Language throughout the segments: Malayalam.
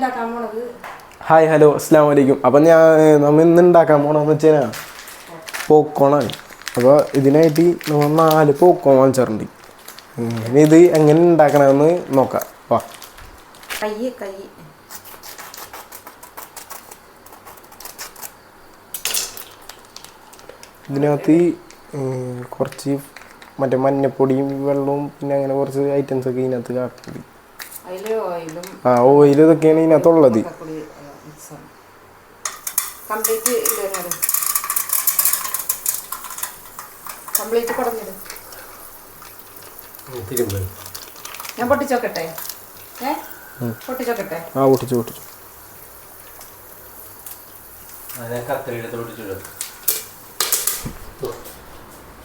ഹായ് ഹലോ അസ്സാം വലൈക്കും. അപ്പം നമ്മൾ ഇന്ന് ഉണ്ടാക്കാൻ പോകണമെന്ന് വെച്ച് കഴിഞ്ഞാൽ പോപ്കോണാണ്. അപ്പോൾ ഇതിനായിട്ട് നമ്മൾ 4 പോപ്കോൺ വാങ്ങിച്ചിട്ടുണ്ട്. ഇനി ഇത് എങ്ങനെ ഉണ്ടാക്കണമെന്ന് നോക്കാം. വാ. ഇതിനകത്ത് കുറച്ച് മറ്റേ മഞ്ഞപ്പൊടിയും വെള്ളവും പിന്നെ അങ്ങനെ കുറച്ച് ഐറ്റംസൊക്കെ ഇതിനകത്ത് കാട്ടുന്നുണ്ട്. ഓയിൽ ഇതൊക്കെയാണ് ഇതിനകത്തുള്ളത്. ഞാൻ പൊട്ടിച്ചോക്കട്ടെ. പൊട്ടിച്ചോക്കട്ടെ. പൊട്ടിച്ചു.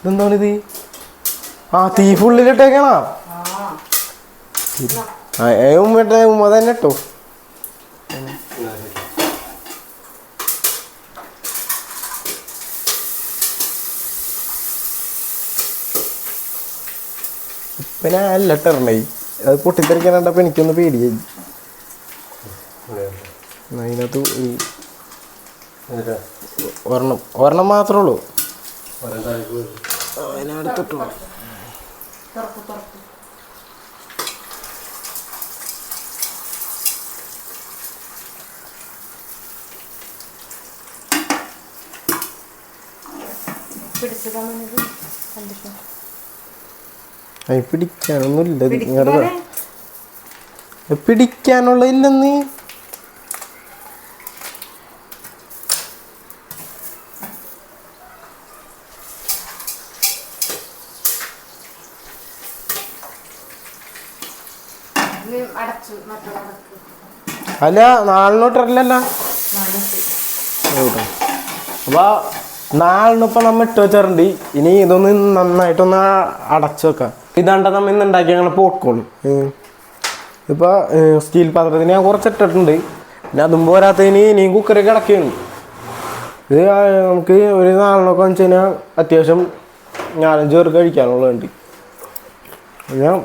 ഇതെന്താണിത്? തീ ഫുള്ളിലിട്ടേക്കണ ഉമ്മ തന്നെ ഇട്ടോ. പിന്നെ അല്ല ഇട്ടേ അത് പൊട്ടിത്തെറിക്കാൻ കണ്ടപ്പോ എനിക്കൊന്ന് പേടിയായി. അതിനകത്ത് ഒരെണ്ണം മാത്രമേ ഉള്ളൂ. അതിനടുത്തിട്ടു. പിടിക്കാനൊന്നുമില്ല. നിങ്ങളുടെ പിടിക്കാനുള്ള ഇല്ലെന്ന്. അല്ല 4 അപ്പൊ 4 ഇപ്പം നമ്മൾ ഇട്ട് വെച്ചിട്ടുണ്ട്. ഇനി ഇതൊന്ന് നന്നായിട്ടൊന്ന് അടച്ചു വെക്കാം. ഇതാണ്ട നമ്മൾ ഇന്ന് ഉണ്ടാക്കി അങ്ങനെ പോപ്കോൺ. ഇപ്പോൾ സ്റ്റീൽ പാത്രത്തിന് ഞാൻ കുറച്ച് ഇട്ടിട്ടുണ്ട്. പിന്നെ അതും പോരാത്തതിന് ഇനിയും കുക്കറിൽ കിടക്കുകയാണ്. ഇത് നമുക്ക് ഒരു 4 വെച്ച് കഴിഞ്ഞാൽ അത്യാവശ്യം 4-5 പേർക്ക് കഴിക്കാനുള്ളതുണ്ട്. ഞാൻ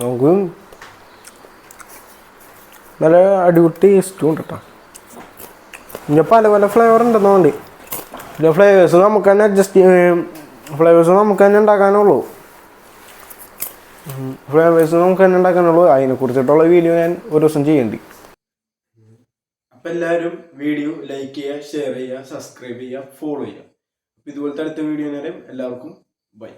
നമുക്ക് നല്ല അടിപൊളി ടേസ്റ്റും ഉണ്ട് കേട്ടോ. പിന്നെ പല ഫ്ലേവർ ഉണ്ടെന്നുണ്ട്. പിന്നെ ഫ്ലേവേഴ്സ് നമുക്ക് തന്നെ ഉണ്ടാക്കാനുള്ളൂ. അതിനെക്കുറിച്ചിട്ടുള്ള വീഡിയോ ഞാൻ ഒരു ദിവസം ചെയ്യുന്നുണ്ട്. അപ്പം എല്ലാവരും വീഡിയോ ലൈക്ക് ചെയ്യുക, ഷെയർ ചെയ്യുക, സബ്സ്ക്രൈബ് ചെയ്യുക, ഫോളോ ചെയ്യുക. ഇതുപോലത്തെ അടുത്ത വീഡിയോ നേരം എല്ലാവർക്കും ബൈ.